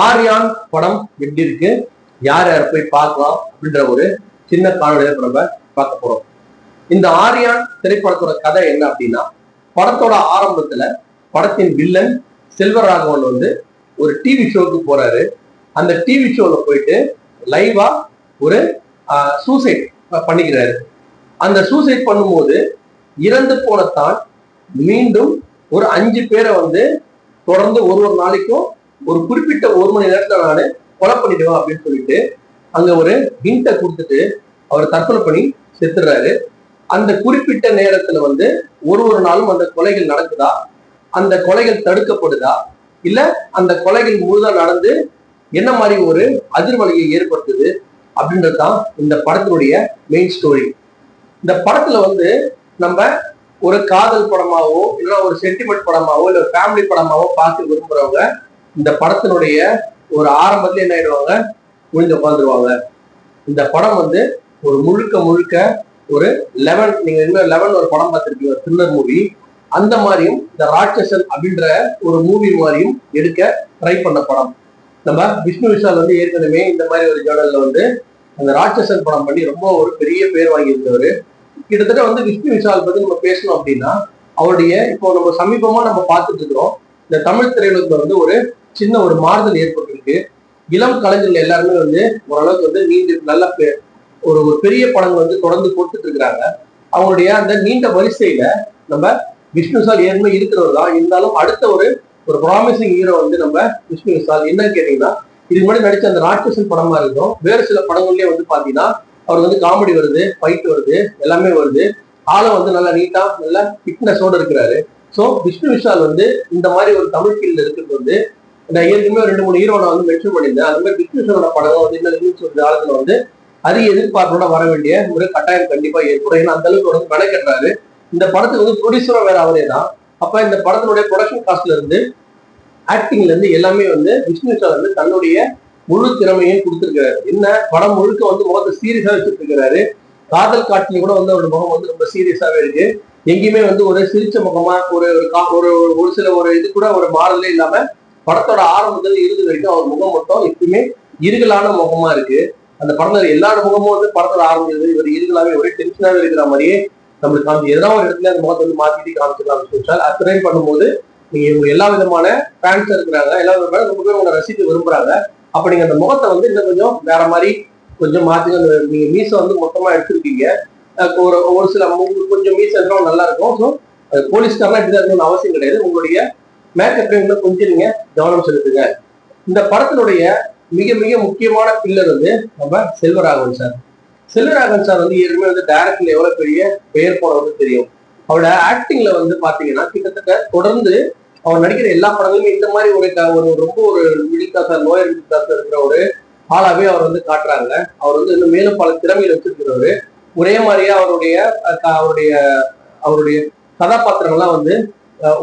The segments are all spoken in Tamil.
ஆரியான் படம் எப்படி இருக்கு, யார் யார் போய் பார்க்கலாம் அப்படின்ற ஒரு சின்ன காணொலியை நம்ம பார்க்க போறோம். இந்த ஆரியான் திரைப்படத்தோட கதை என்ன அப்படின்னா, படத்தோட ஆரம்பத்துல படத்தின் வில்லன் செல்வராகவன் ஒரு டிவி ஷோக்கு போறாரு. அந்த டிவி ஷோல போயிட்டு லைவா ஒரு சூசைட் பண்ணிக்கிறாரு. அந்த சூசைட் பண்ணும்போது இறந்து போனத்தான் மீண்டும் ஒரு 5 பேரை தொடர்ந்து ஒரு நாளைக்கும் ஒரு குறிப்பிட்ட 1 மணி நேரத்துல நானு கொலை பண்ணிடுவேன் அப்படின்னு சொல்லிட்டு அங்க ஒரு ஹிண்ட்டை கொடுத்துட்டு அவர் தற்கொலை பண்ணி செத்துறாரு. அந்த குறிப்பிட்ட நேரத்துல ஒரு நாளும் அந்த கொலைகள் நடக்குதா, அந்த கொலைகள் தடுக்கப்படுதா, இல்ல அந்த கொலைகள் முழுதா நடந்து என்ன மாதிரி ஒரு அதிர்வலையை ஏற்படுத்துது அப்படின்றதுதான் இந்த படத்தினுடைய மெயின் ஸ்டோரி. இந்த படத்துல நம்ம ஒரு காதல் படமாவோ இல்ல ஒரு சென்டிமெண்ட் படமாவோ இல்ல ஃபேமிலி படமாவோ பார்த்து விரும்புறவங்க இந்த படத்தினுடைய ஒரு ஆரம்பத்துல என்ன ஆயிடுவாங்க, விழுந்து உட்காந்துருவாங்க. இந்த படம் ஒரு முழுக்க ஒரு 11, நீங்க இன்னும் 11 ஒரு படம் பார்த்திருக்கீங்க, த்ரில்லர் மூவி. அந்த மாதிரியும் இந்த ராட்சசன் அப்படின்ற ஒரு மூவி மாதிரியும் எடுக்க ட்ரை பண்ண படம். நம்ம விஷ்ணு விஷால் ஏற்கனவே இந்த மாதிரி ஒரு ஜேர்னல்ல அந்த ராட்சசன் படம் பண்ணி ரொம்ப ஒரு பெரிய பேர் வாங்கி இருந்தவர். கிட்டத்தட்ட விஷ்ணு விஷால் பத்தி நம்ம பேசணும் அப்படின்னா, அவருடைய இப்போ நம்ம சமீபமா நம்ம பார்த்துட்டு இருக்கிறோம், இந்த தமிழ் திரையுலகத்துல ஒரு சின்ன ஒரு மாறுதல் ஏற்பட்டிருக்கு. இளம் கலைஞர்கள் எல்லாருமே ஓரளவுக்கு நீண்ட நல்ல ஒரு பெரிய படங்கள் தொடர்ந்து கொடுத்துட்டு இருக்கிறாங்க. அவங்களுடைய அந்த நீண்ட வரிசையில நம்ம விஷ்ணு விஷால் ஏற்கனவே இருக்கிறவர் தான். இருந்தாலும் அடுத்த ஒரு ப்ராமிசிங் ஹீரோ நம்ம விஷ்ணு விஷால். என்னன்னு கேட்டீங்கன்னா, இதுக்கு முன்னாடி நடிச்ச அந்த ராட்சசன் படமா இருக்கும், வேறு சில படங்கள்லயே பாத்தீங்கன்னா அவர் காமெடி வருது, ஃபைட் வருது, எல்லாமே வருது. ஆளும் நல்லா நீட்டா நல்ல ஃபிட்னஸோட இருக்கிறாரு. ஸோ விஷ்ணு விஷால் இந்த மாதிரி ஒரு தமிழ் ஃபீல்ட்ல இருக்கிறது நான் ஏற்கனவே 2-3 ஹீரோ நான் மென்ஷன் பண்ணியிருந்தேன். அந்த மாதிரி விஷ்ணு விஷாலோட படம் இந்த காலத்துல அதிக எதிர்பார்ப்போட வர வேண்டிய ஒரு கட்டாயம் கண்டிப்பா ஏற்படும். ஏன்னா அந்த அளவுக்கு மெனக்கட்டுறாரு. இந்த படத்துக்கு ப்ரொடியூசரும் வேற அவரே தான். அப்ப இந்த படத்தினுடைய ப்ரொடக்ஷன் காஸ்ட்ல இருந்து ஆக்டிங்ல இருந்து எல்லாமே விஷ்ணு விஷால் தன்னுடைய முழு திறமையும் கொடுத்திருக்கிறாரு. என்ன படம் முழுக்க முகத்தை சீரியஸா வச்சுட்டு இருக்கிறாரு. காதல் காட்சியும் கூட அவரோட முகம் ரொம்ப சீரியஸாவே இருக்கு. எங்கேயுமே ஒரு சிரிச்ச முகமா ஒரு சில இது கூட ஒரு மாறுதலே இல்லாம படத்தோட ஆரம்பத்துல இறுதி வரைக்கும் அவர் முகம் மட்டும் எப்பயுமே இருகலான முகமா இருக்கு. அந்த படத்துல எல்லா முகமும் படத்தோட ஆரம்பிச்சது இவர் இருகலாவே ஒரே டென்ஷனாவே இருக்கிற மாதிரியே நம்மளுக்கு காமிச்சு எதாவது ஒரு இடத்துல அந்த முகத்தை மாத்திட்டு காமிச்சிடலாம். அத்தனை பண்ணும்போது நீங்க எல்லா விதமான ஃபேன்ஸ் இருக்கிறாங்க, எல்லா விதமான ரொம்ப பேர் உங்களை ரசிக்க விரும்புறாங்க. அப்ப நீங்க அந்த முகத்தை இன்னும் கொஞ்சம் வேற மாதிரி கொஞ்சம் மாத்துங்க. நீங்க மீசை மொத்தமா எடுத்திருக்கீங்க, ஒரு சில கொஞ்சம் மீசை இருந்தாலும் நல்லா இருக்கும். ஸோ போலீஸ்காரெல்லாம் இப்படிதான் இருக்கணும்னு அவசியம் கிடையாது. உங்களுடைய மேக்கப் கொஞ்சம் நீங்க கவனம் செலுத்துங்க. இந்த படத்தினுடைய மிக மிக முக்கியமான பில்லர் நம்ம செல்வராகவன் சார். செல்வராகவன் சார் ஏற்கனவே டைரக்டர்ல எவ்வளவு பெரிய பெயர் போனது தெரியும். அவரோட ஆக்டிங்ல பாத்தீங்கன்னா கிட்டத்தட்ட தொடர்ந்து அவர் நடிக்கிற எல்லா படங்களுமே இந்த மாதிரி ஒரு ரொம்ப ஒரு middle class lower middle class இருக்கிற ஒரு ஆளாவே அவர் காட்டுறாங்க. அவர் இன்னும் மேலும் பல திறமையில வச்சிருக்கிறவரு. ஒரே மாதிரியா அவருடைய கதாபாத்திரங்கள்லாம்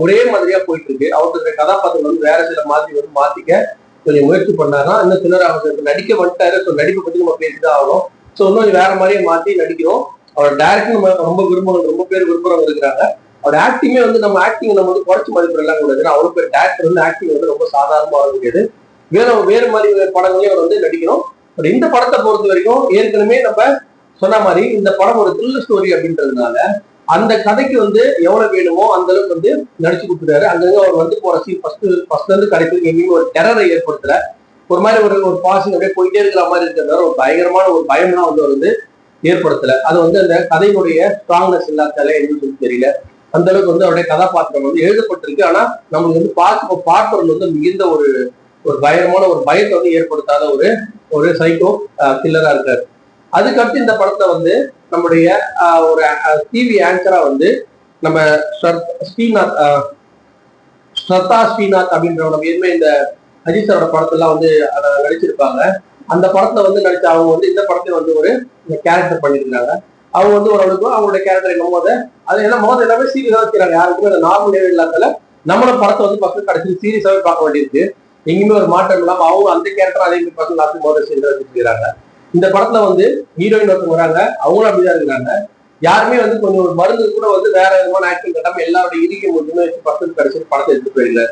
ஒரே மாதிரியா போயிட்டு இருக்கு. அவருடைய கதாபாத்திரம் வேற சில மாதிரி மாத்திக்க கொஞ்சம் முயற்சி பண்ணாருன்னா இன்னும் சிலர் அவர் நடிக்க வந்துட்டாரு. ஸோ நடிப்பை பத்தி நம்ம பேசிதான் ஆகணும். ஸோ இன்னும் வேற மாதிரியே மாத்தி நடிக்கிறோம். அவர் டைரக்டர் நம்ம ரொம்ப பேர் விரும்புறவங்க இருக்கிறாங்க. அவர் ஆக்டிங்கே நம்ம ஆக்டிங் நம்ம குறைச்சி மதிப்பிடலாம் கூடாது. அவ்வளவு பேர் டேரக்டர் ஆக்டிங் ரொம்ப சாதாரணமா வர முடியாது. வேறு மாதிரி படங்களையும் அவர் நடிக்கணும். பட் இந்த படத்தை பொறுத்த வரைக்கும் ஏற்கனவே நம்ம சொன்ன மாதிரி இந்த படம் ஒரு த்ரில்லர் ஸ்டோரி அப்படின்றதுனால அந்த கதைக்கு எவ்வளவு வேணுமோ அந்த அளவுக்கு நடிச்சு கொடுத்துட்டாரு. அங்கங்க அவர் போற சீன் ஃபர்ஸ்ட்ல இருந்து கடைசிக்கு எங்கேயுமே ஒரு டெரரை ஏற்படுத்தல. ஒரு மாதிரி ஒரு பாசிங் அப்படியே போயிட்டே இருக்கிற மாதிரி இருக்கிறதால ஒரு பயங்கரமான ஒரு பயம்லாம் அவர் ஏற்படுத்தல. அது அந்த கதையினுடைய ஸ்ட்ராங்னஸ் இல்லாதால என்னன்னு சொல்லி தெரியல. அந்த அளவுக்கு அவருடைய கதாபாத்திரம் எழுதப்பட்டிருக்கு. ஆனா நம்மளுக்கு பார்ப்பவர்கள் மிகுந்த ஒரு பயங்கரமான ஒரு பயத்தை ஏற்படுத்தாத ஒரு சைக்கோ கில்லரா இருக்காரு. அதுக்கடுத்து இந்த படத்தை நம்முடைய ஒரு டிவி ஆங்கரா நம்ம ஸ்ரத்தா ஸ்ரீநாத் அப்படின்றவங்க ஏற்கனவே இந்த அஜித் சாரோட படத்தெல்லாம் நடிச்சிருப்பாங்க. அந்த படத்துல நடிச்ச அவங்க இந்த படத்தை ஒரு கேரக்டர் பண்ணிருக்காங்க. அவங்க ஓரளவுக்கு அவங்களுடைய கேரக்டர் என்னமோ அது எல்லாம் மோத எல்லாமே சீரியஸா வைக்கிறாங்க. யாருக்குமே அந்த நார்மல் இல்லாதல நம்மளோட படத்தை பசங்க கடைசி சீரியஸாவே பார்க்க வேண்டியிருக்கு. எங்கேயுமே ஒரு மாற்றம் இல்லாம அவங்க அந்த கேரக்டர் அதே மாதிரி பசங்க லாஸ்ட் மோத சேர்ந்து வச்சுக்கிறாங்க. இந்த படத்துல ஹீரோயின் ஒருத்தவங்க வராங்க, அவங்களும் அப்படிதான் இருக்கிறாங்க. யாருமே கொஞ்சம் ஒரு மருந்து கூட வேற விதமான ஆக்டிங் கட்டாம எல்லாருடைய இறுதியை மட்டுமே வச்சு பசங்க கடைசி படத்தை எடுத்து போயிடல.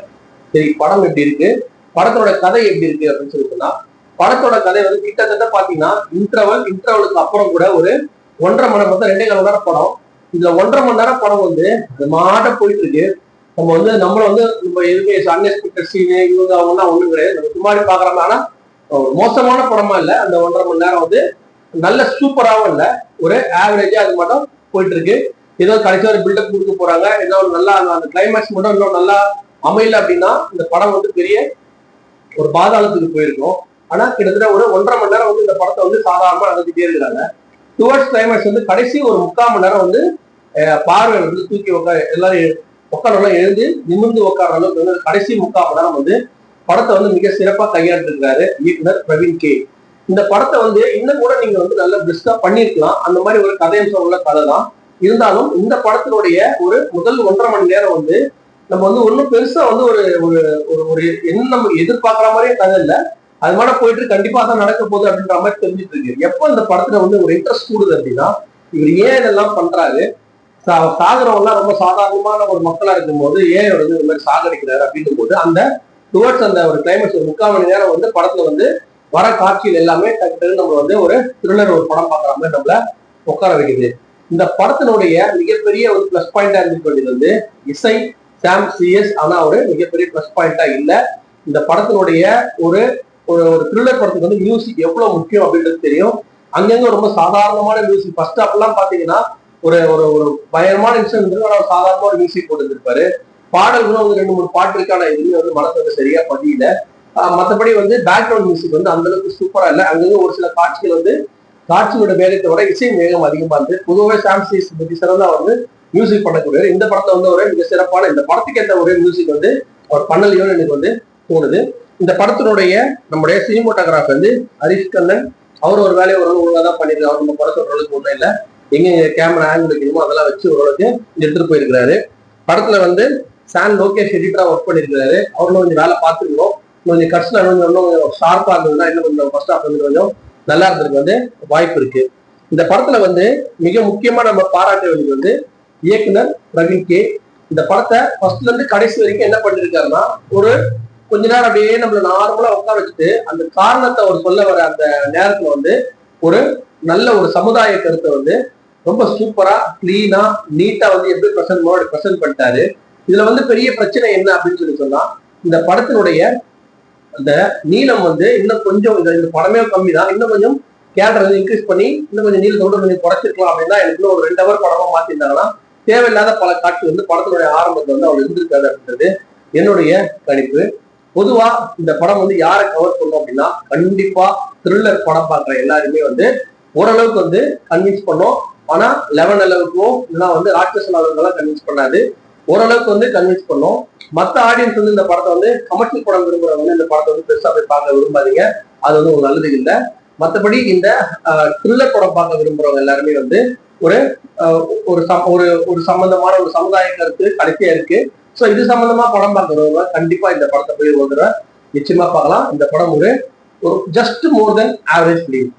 சரி, படம் எப்படி இருக்கு, படத்தோட கதை எப்படி இருக்கு அப்படின்னு சொல்லி சொன்னா, படத்தோட கதை வந்து கிட்டத்தட்ட பாத்தீங்கன்னா இன்டர்வலுக்கு அப்புறம் கூட ஒரு 1.5 மணி நேரம் 2.25 மணி நேரம் படம். இதுல 1.5 மணி நேரம் படம் வந்து மாட்ட போயிட்டு இருக்கு. நம்ம வந்து நம்மள வந்து நம்ம எதுவுமே அன்எக்ஸ்பெக்டட் சீனு இவங்க அவங்க ஒண்ணும் கிடையாது. நம்ம சும்மாடி பாக்குறோம். ஆனா மோசமான படமா இல்ல. அந்த 1.5 மணி நேரம் வந்து நல்ல சூப்பராகவும் இல்ல, ஒரு ஆவரேஜா அது மட்டும் போயிட்டு இருக்கு. ஏதோ கடைசி ஒரு பில்டப் கொடுக்க போறாங்க, ஏதோ நல்லா அந்த கிளைமேக்ஸ் மட்டும் இன்னும் நல்லா அமையல அப்படின்னா இந்த படம் வந்து பெரிய ஒரு பாதாளத்துக்கு போயிருக்கும். ஆனா கிட்டத்தட்ட ஒரு 1.5 மணி நேரம் வந்து இந்த படத்தை வந்து சாதாரணமா நடந்துட்டே இருக்கிறாங்க. டுவர்ட்ஸ் கிளைமேக்ஸ் வந்து கடைசி ஒரு 3/4 மணி நேரம் வந்து பார்வை வந்து தூக்கி எல்லாரும் உட்காரெல்லாம் எழுந்து நிமிர்ந்து உட்கார அளவுக்கு வந்து கடைசி 3/4 மணி நேரம் வந்து படத்தை வந்து மிக சிறப்பா கையாண்டு இருக்காரு இயக்குனர் பிரவீன் கே. இந்த படத்தை வந்து இன்னும் கூட நீங்க வந்து நல்ல பெஸ்டா பண்ணிருக்கலாம். அந்த மாதிரி ஒரு கதையம்சம் உள்ள கதை தான். இருந்தாலும் இந்த படத்தினுடைய ஒரு முதல் 1.5 மணி நேரம் வந்து நம்ம வந்து ஒன்னும் பெருசா வந்து ஒரு ஒரு என்ன நம்ம எதிர்பார்க்குற மாதிரியே கதை இல்லை. அது மாதிரி போயிட்டு கண்டிப்பா தான் நடக்க போகுது அப்படின்ற மாதிரி தெரிஞ்சுட்டு இருக்கு. எப்போ இந்த படத்துல வந்து ஒரு இன்ட்ரெஸ்ட் கூடுது அப்படின்னா, இவர் ஏன் இதெல்லாம் பண்றாரு, சாகுறவங்கலாம் ரொம்ப சாதாரணமான ஒரு மக்களா இருக்கும் போது ஏன் வந்து இந்த மாதிரி சாகடிக்கிறாரு அப்படின்னும் போது அந்த டுவர்ட்ஸ் அந்த ஒரு கிளைமேக்ஸ் ஒரு 3/4 மணி நேரம் வந்து படத்துல வந்து வர காட்சிகள் எல்லாமே டக்கு நம்ம வந்து ஒரு த்ரில்லர் ஒரு படம் பார்க்குற மாதிரி நம்மள உட்கார வைக்குது. இந்த படத்தினுடைய மிகப்பெரிய ஒரு பிளஸ் பாயிண்டா இருந்துட்டு வேண்டியது வந்து இசை சாம் சிஎஸ். ஆனா ஒரு மிகப்பெரிய பிளஸ் பாயிண்டா இல்ல. இந்த படத்தினுடைய ஒரு ஒரு த்ரில்லர் படத்துக்கு வந்து மியூசிக் எவ்வளவு முக்கியம் அப்படின்றது தெரியும். அங்கங்க ரொம்ப சாதாரணமான மியூசிக். ஃபர்ஸ்ட் ஹாஃப் எல்லாம் பாத்தீங்கன்னா ஒரு ஒரு ஒரு பயங்கரமான இன்சிடென்ட் சாதாரணமா ஒரு மியூசிக் போட்டு இருப்பாரு. பாடல்களும் வந்து 2-3 பாட்டு இருக்கு. ஆனா எதுவுமே வந்து மனசு வந்து சரியா பதியல. மற்றபடி வந்து பேக்ரவுண்ட் மியூசிக் வந்து அந்த அளவுக்கு சூப்பரா இல்லை. அங்கங்க ஒரு சில காட்சிகள் வந்து காட்சியோட வேகத்தை விட இசை வேகம் அதிகமா இருந்து பொதுவாக சாம் சிஎஸ் பத்தி சிறந்தா வந்து மியூசிக் பண்ணக்கூடிய இந்த படத்தை வந்து ஒரு மிக சிறப்பான இந்த படத்துக்கு ஏற்ற ஒரு மியூசிக் வந்து அவர் பண்ணலையோன்னு எனக்கு வந்து தோணுது. இந்த படத்தினுடைய நம்முடைய சினிமோட்டோகிராஃபர் வந்து ஹரிஷ் கண்ணன். அவர் ஒரு வேலையை ஓரளவு ஒழுங்காக தான் பண்ணியிருக்காரு. அவர் நம்ம படம் சொல்றதுக்கு ஒன்றும் இல்லை. எங்க கேமரா ஆங்கிள் வைக்கணுமோ அதெல்லாம் வச்சு ஓரளவுக்கு எடுத்துட்டு போயிருக்கிறாரு. படத்துல வந்து சான் லோகேஷ் எடிட்டரா ஒர்க் பண்ணியிருக்கிறாரு. அவர்களும் கொஞ்சம் வேலை பார்த்துருக்கணும். கொஞ்சம் கட்சியில் கொஞ்சம் ஷார்ப்பா இருந்ததுன்னா இன்னும் கொஞ்சம் ஃபர்ஸ்ட் ஹாஃப் வந்து கொஞ்சம் நல்லா இருந்ததுக்கு வந்து வாய்ப்பு இருக்கு. இந்த படத்துல வந்து மிக முக்கியமா நம்ம பாராட்ட வேண்டியது வந்து இயக்குனர் பிரவீன் கே. இந்த படத்தை ஃபர்ஸ்ட்ல இருந்து கடைசி வரைக்கும் என்ன பண்ணிருக்காருன்னா, ஒரு கொஞ்ச நேரம் அப்படியே நம்மள நார்மலா உட்கார வச்சுட்டு அந்த காரணத்தை அவர் சொல்ல வர அந்த நேரத்துல வந்து ஒரு நல்ல ஒரு சமுதாய கருத்தை வந்து ரொம்ப சூப்பரா கிளீனா நீட்டா வந்து எப்படி பிரசன்ட் பண்ணிட்டாரு. இதுல வந்து பெரிய பிரச்சனை என்ன அப்படின்னு சொல்லி சொன்னா, இந்த படத்தினுடைய அந்த நீளம் வந்து இன்னும் கொஞ்சம் இந்த படமே கம்மி தான். இன்னும் கொஞ்சம் கேரக்டர் வந்து இன்க்ரீஸ் பண்ணி இன்னும் கொஞ்சம் நீளத்தோடு கொஞ்சம் குறைச்சிருக்கலாம் அப்படின்னா எனக்கு இன்னும் ஒரு 2 ஹவர் படமா மாத்திருந்தாங்கன்னா தேவையில்லாத பல காட்சி வந்து படத்தினுடைய ஆரம்பத்துல வந்து அவர் இருந்திருக்காரு அப்படின்றது என்னுடைய கணிப்பு. பொதுவா இந்த படம் வந்து யாரை கவர் பண்ணும் அப்படின்னா, கண்டிப்பா த்ரில்லர் படம் பார்க்குற எல்லாருமே வந்து ஓரளவுக்கு வந்து கன்வின்ஸ் பண்ணோம். ஆனா 11 அளவுக்கும் இல்லைன்னா வந்து ராட்சசன் அளவுக்கு கன்வின்ஸ் பண்ணாது. ஓரளவுக்கு வந்து கன்வின்ஸ் பண்ணோம். மற்ற ஆடியன்ஸ் வந்து இந்த படத்தை வந்து கமர்ஷியல் படம் விரும்புறவங்க வந்து இந்த படத்தை வந்து பெருசா போய் பார்க்க விரும்பாதீங்க. அது வந்து ஒரு நல்லது இல்லை. மற்றபடி இந்த த்ரில்லர் படம் பார்க்க விரும்புறவங்க எல்லாருமே வந்து ஒரு ஒரு சம்பந்தமான ஒரு சமுதாய கருத்து கடைசியா இருக்கு. ஸோ இது சம்பந்தமா படம் பார்க்கறவங்க கண்டிப்பா இந்த படத்தை போய் ஒரு தடவை நிச்சயமா பார்க்கலாம். இந்த படம் ஒரு ஜஸ்ட் மோர் தென் ஆவரேஜ் ஃபிலிம்.